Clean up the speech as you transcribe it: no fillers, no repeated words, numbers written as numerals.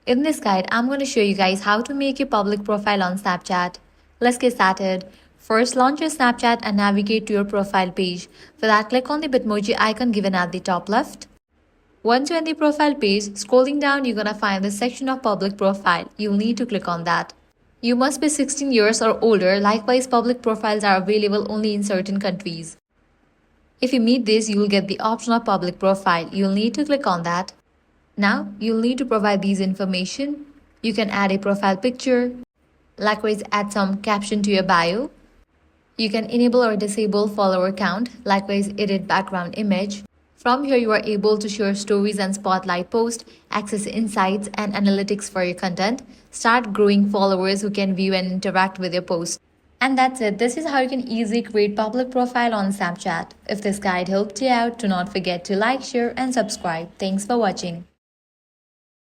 In this guide, I'm going to show you guys how to make your public profile on Snapchat. Let's get started. First, launch your Snapchat and navigate to your profile page. For that, click on the Bitmoji icon given at the top left. Once you're in the profile page, scrolling down, you're going to find the section of public profile. You'll need to click on that. You must be 16 years or older. Likewise, public profiles are available only in certain countries. If you meet this, you will get the option of public profile. You'll need to click on that. Now, you'll need to provide these information. You can add a profile picture. Likewise, add some caption to your bio. You can enable or disable follower count. Likewise, edit background image. From here, you are able to share stories and spotlight posts, access insights and analytics for your content, start growing followers who can view and interact with your posts. And that's it. This is how you can easily create public profile on Snapchat. If this guide helped you out, do not forget to like, share and subscribe. Thanks for watching.